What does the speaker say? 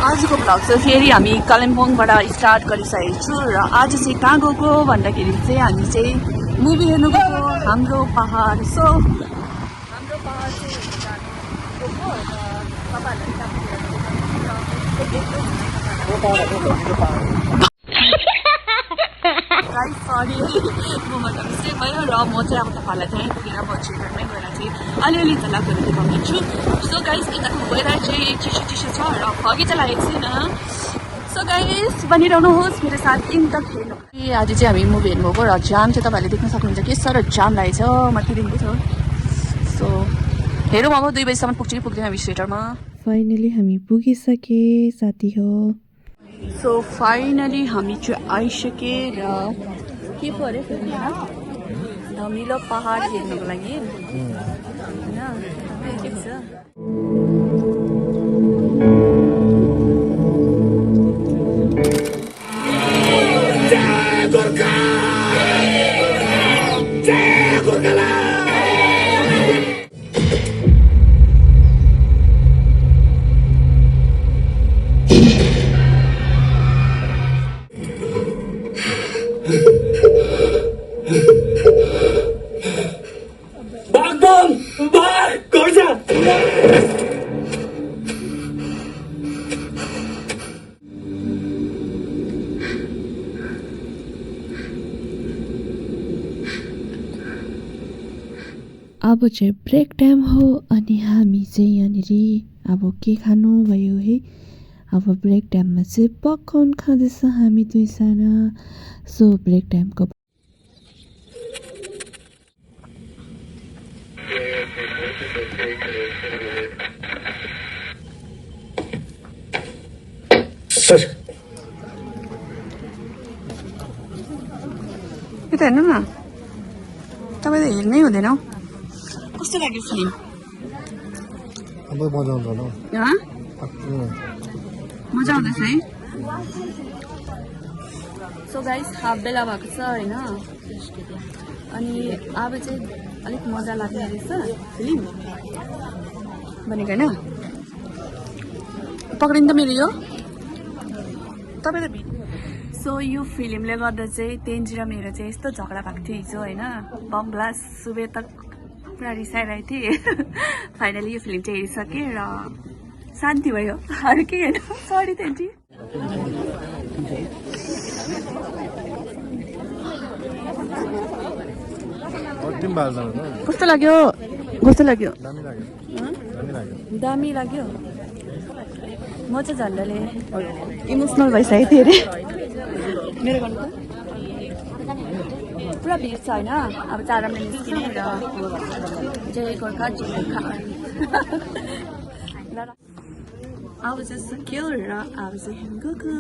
आजको भ्लग चाहिँ फेरि हामी कालिम्पोङबाट स्टार्ट गरिसकेको छु र आज चाहिँ कहाँ गएको भन्दाखेरि चाहिँ हामी चाहिँ मुभी हेर्नु गएको हाम्रो पहाड। सो हाम्रो पहाड चाहिँ गएको र गाइस सरी ममा मिस्टेक भयो र म चाहिँ अब तपाईँहरूलाई चाहिँ पुगेर म थिएटरमै गएर चाहिँ अलिअलि झलकहरू देखाउनेछु। सो गाइस यताको वेदर चाहिँ चिसो चिसो छ र फगी चाहिँ लागेको छैन। सो गाइस बनिरहनुहोस् मेरो साथ इन्टक हेर्नु। आज चाहिँ हामी मुभी हेर्नुभएको र जाम चाहिँ तपाईँहरूले देख्न सक्नुहुन्छ के साह्रो जाम लागेको छ माथिदेखिको छ। सो हेरौँ अब 2 बजीसम्म पुग्छ कि पुग्दैन हामी थिएटरमा। फाइनली हामी पुगिसके साथी हो। सो फाइनली हामी चाहिँ आइसके र के पो अरे धमिलो पहाड हेर्नुको लागि होइन के छ। अब चाहिँ ब्रेक टाइम हो अनि हामी चाहिँ यहाँनिर अब के खानु भयो है। अब ब्रेक टाइममा चाहिँ पपकर्न खाँदैछ हामी 2 जना। सो ब्रेक टाइमको यता हेर्नु न तपाईँ त हेर्नै हुँदैन हौ। कस्तो लाग्यो फिल्म? मजा आउँदैछ है। सो गाइस हाफ बेला भएको छ होइन अनि अब चाहिँ अलिक मजा लाग्ने रहेछ फिल्म भनेको होइन। पक्रिनु त मेरो यो तपाईँ त। सो यो फिल्मले गर्दा चाहिँ तेन्जी र मेरो चाहिँ यस्तो झगडा भएको थियो हिजो होइन। बम ब्लास्ट सुबे तक पुरा रिसाइरहेको थिएँ। फाइनली यो फिल्म चाहिँ हेरिसकेँ र शान्ति भयो। अरू के होइन। सरी तेन्जी। कस्तो लाग्यो? कस्तो लाग्यो? दामी लाग्यो। म चाहिँ झन्डले इमोसनल भइसकेको थिएँ अरे मेरो गर्नु त। पुरा भिड छ होइन। अब चाहिँ आरामले निस्किने र जय गोर्खा जय गोर्खा। अब चाहिँ सक्यो र अब चाहिँ गएको।